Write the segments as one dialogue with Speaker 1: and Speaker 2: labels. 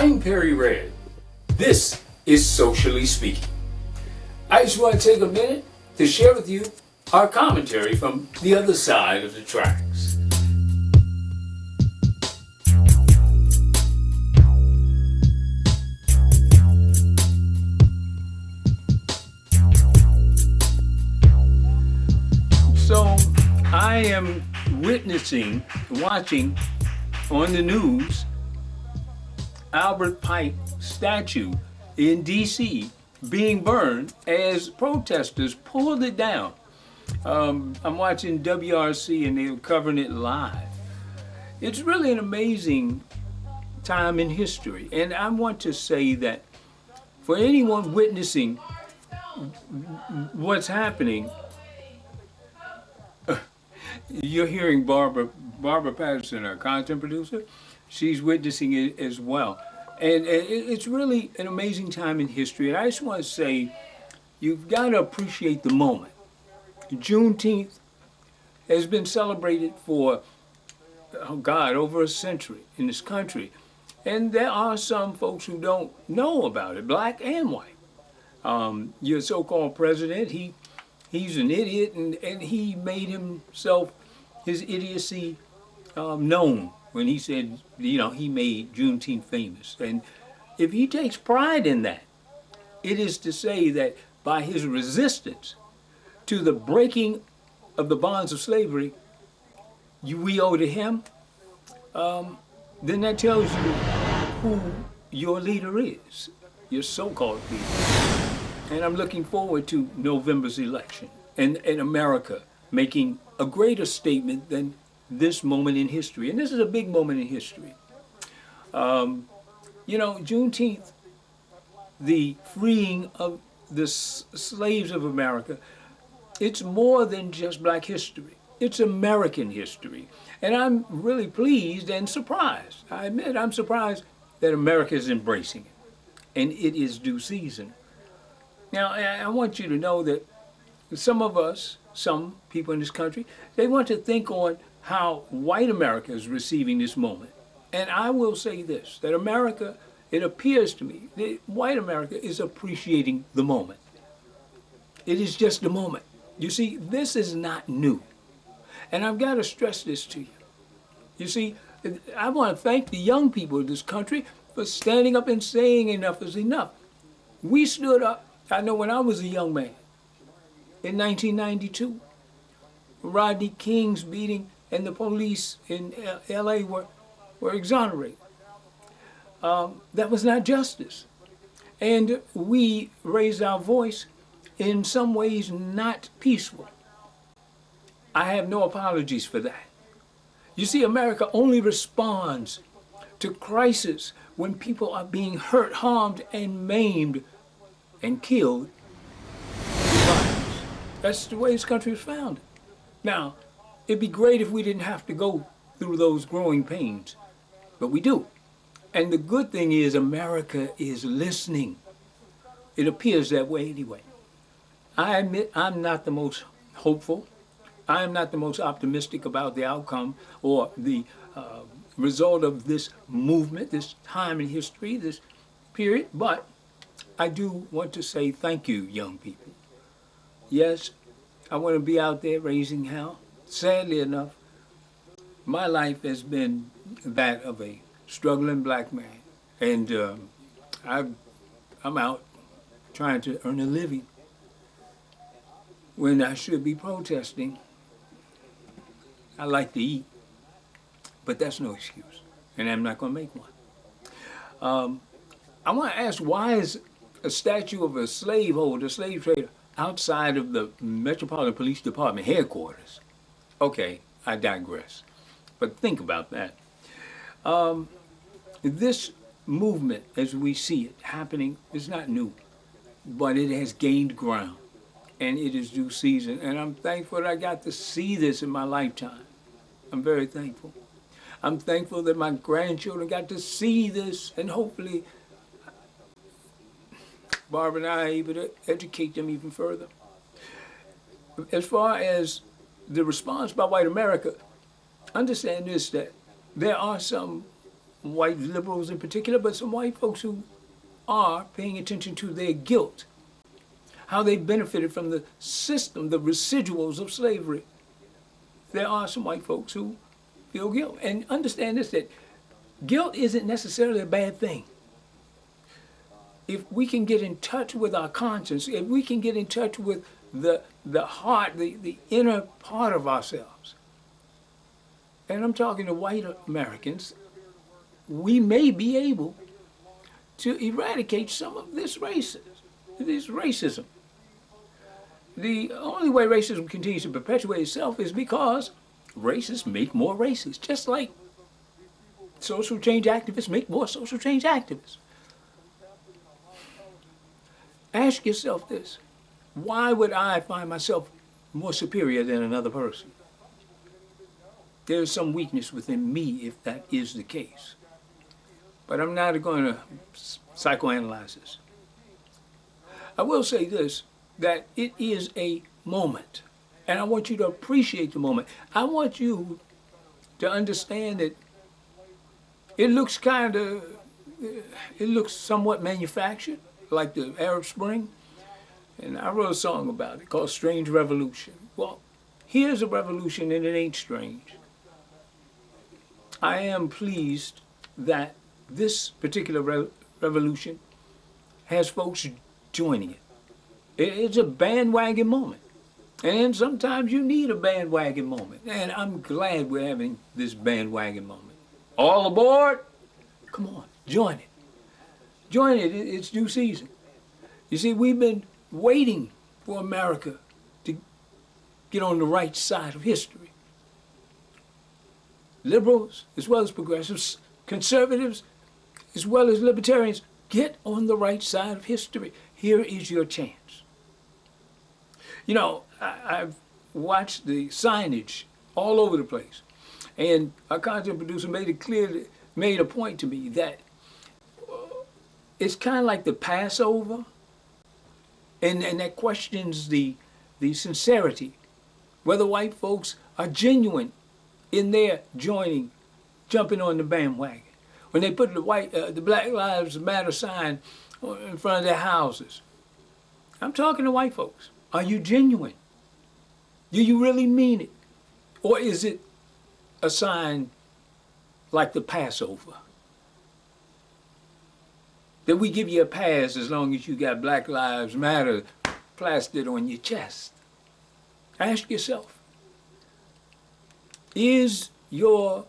Speaker 1: I'm Perry Red. This is Socially Speaking. I just want to take a minute to share with you our commentary from the other side of the tracks. So I am watching on the news, Albert Pike statue in D.C. being burned as protesters pulled it down. I'm watching WRC and they're covering it live. It's really an amazing time in history. And I want to say that for anyone witnessing what's happening, you're hearing Barbara Patterson, our content producer. She's witnessing it as well. And it's really an amazing time in history. And I just want to say, you've got to appreciate the moment. Juneteenth has been celebrated for, over a century in this country. And there are some folks who don't know about it, black and white. Your so-called president, he's an idiot, and he made his idiocy known when he said, he made Juneteenth famous. And if he takes pride in that, it is to say that by his resistance to the breaking of the bonds of slavery, we owe to him, then that tells you who your leader is, your so-called leader. And I'm looking forward to November's election and America making a greater statement than this moment in history. And this is a big moment in history. Juneteenth, the freeing of the slaves of America, it's more than just black history. It's American history. And I'm really pleased and surprised. I admit I'm surprised that America is embracing it. And it is due season. Now, I want you to know that some people in this country, they want to think on how white America is receiving this moment. And I will say this, that America, it appears to me, that white America is appreciating the moment. It is just the moment. You see, this is not new. And I've got to stress this to you. You see, I want to thank the young people of this country for standing up and saying enough is enough. We stood up, I know when I was a young man, in 1992, Rodney King's beating and the police in L.A. were exonerated. That was not justice. And we raised our voice in some ways not peaceful. I have no apologies for that. You see, America only responds to crisis when people are being hurt, harmed, and maimed and killed. That's the way this country was founded. Now, it'd be great if we didn't have to go through those growing pains, but we do. And the good thing is America is listening. It appears that way anyway. I admit I'm not the most hopeful. I am not the most optimistic about the outcome or the result of this movement, this time in history, this period, but I do want to say thank you, young people. Yes, I want to be out there raising hell. Sadly enough, my life has been that of a struggling black man. And I'm out trying to earn a living when I should be protesting. I like to eat, but that's no excuse. And I'm not going to make one. I want to ask, why is a statue of a slaveholder, slave trader, outside of the Metropolitan Police Department headquarters? Okay, I digress. But think about that. This movement, as we see it happening, is not new, but it has gained ground, and it is due season. And I'm thankful that I got to see this in my lifetime. I'm very thankful. I'm thankful that my grandchildren got to see this, and hopefully Barbara and I are able to educate them even further. As far as the response by white America, understand this, that there are some white liberals in particular, but some white folks who are paying attention to their guilt, how they benefited from the system, the residuals of slavery. There are some white folks who feel guilt. And understand this, that guilt isn't necessarily a bad thing. If we can get in touch with our conscience, if we can get in touch with the heart, the inner part of ourselves, and I'm talking to white Americans, we may be able to eradicate some of this racism. The only way racism continues to perpetuate itself is because racists make more racists, just like social change activists make more social change activists. Ask yourself this: why would I find myself more superior than another person? There's some weakness within me if that is the case. But I'm not going to psychoanalyze this. I will say this, that it is a moment, and I want you to appreciate the moment. I want you to understand that it looks somewhat manufactured, like the Arab Spring, and I wrote a song about it called Strange Revolution. Well, here's a revolution and it ain't strange. I am pleased that this particular revolution has folks joining it. It's a bandwagon moment. And sometimes you need a bandwagon moment. And I'm glad we're having this bandwagon moment. All aboard? Come on, join it. Join it, it's due season. You see, we've been waiting for America to get on the right side of history. Liberals, as well as progressives, conservatives, as well as libertarians, get on the right side of history. Here is your chance. You know, I've watched the signage all over the place, and our content producer made a point to me that it's kind of like the Passover, and that questions the sincerity, whether white folks are genuine in their jumping on the bandwagon. When they put the Black Lives Matter sign in front of their houses. I'm talking to white folks. Are you genuine? Do you really mean it? Or is it a sign like the Passover? That we give you a pass as long as you got Black Lives Matter plastered on your chest. Ask yourself, is your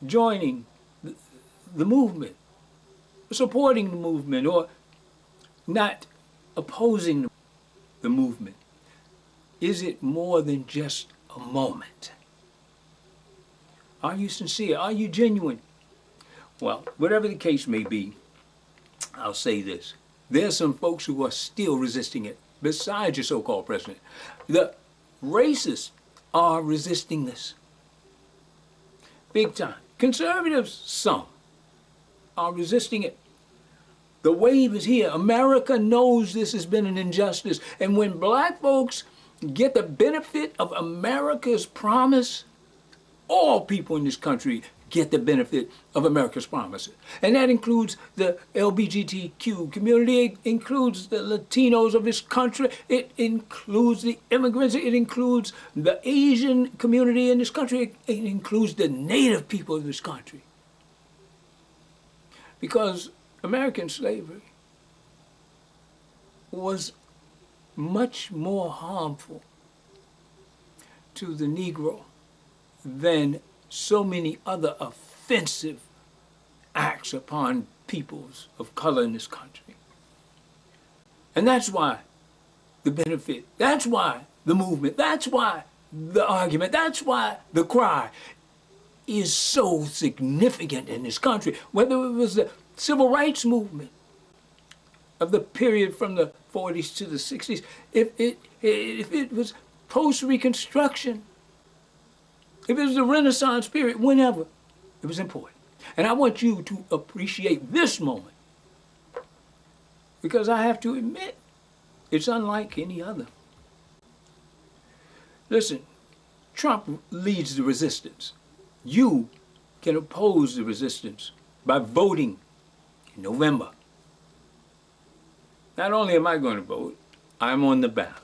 Speaker 1: joining the movement, supporting the movement, or not opposing the movement? Is it more than just a moment? Are you sincere? Are you genuine? Well, whatever the case may be, I'll say this. There's some folks who are still resisting it, besides your so-called president. The racists are resisting this. Big time. Conservatives, some, are resisting it. The wave is here. America knows this has been an injustice. And when black folks get the benefit of America's promise, all people in this country get the benefit of America's promises. And that includes the LGBTQ community, it includes the Latinos of this country, it includes the immigrants, it includes the Asian community in this country, it includes the Native people of this country. Because American slavery was much more harmful to the Negro than so many other offensive acts upon peoples of color in this country. And that's why the benefit, that's why the movement, that's why the argument, that's why the cry is so significant in this country. Whether it was the civil rights movement of the period from the 40s to the 60s, if it was post-Reconstruction, if it was the Renaissance period, whenever, it was important. And I want you to appreciate this moment, because I have to admit, it's unlike any other. Listen, Trump leads the resistance. You can oppose the resistance by voting in November. Not only am I going to vote, I'm on the ballot.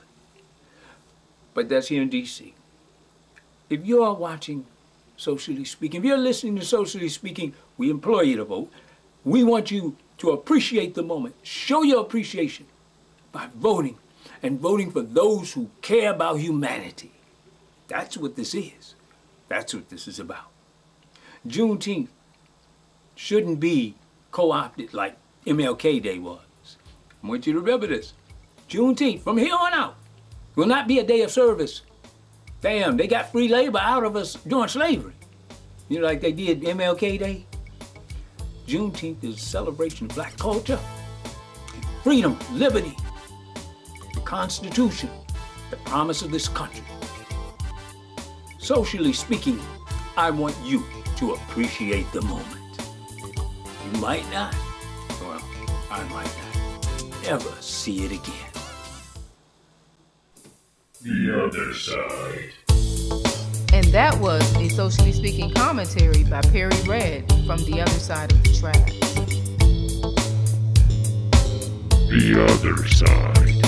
Speaker 1: But that's here in D.C. If you are watching Socially Speaking, if you're listening to Socially Speaking, we implore you to vote. We want you to appreciate the moment. Show your appreciation by voting, and voting for those who care about humanity. That's what this is. That's what this is about. Juneteenth shouldn't be co-opted like MLK Day was. I want you to remember this. Juneteenth, from here on out, will not be a day of service. Damn, they got free labor out of us during slavery. You know, like they did MLK Day. Juneteenth is a celebration of black culture, freedom, liberty, the Constitution, the promise of this country. Socially speaking, I want you to appreciate the moment. You might not, well, I might not, ever see it again.
Speaker 2: The Other Side.
Speaker 3: And that was a Socially Speaking commentary by Perry Red from The Other Side of the Track.
Speaker 2: The Other Side.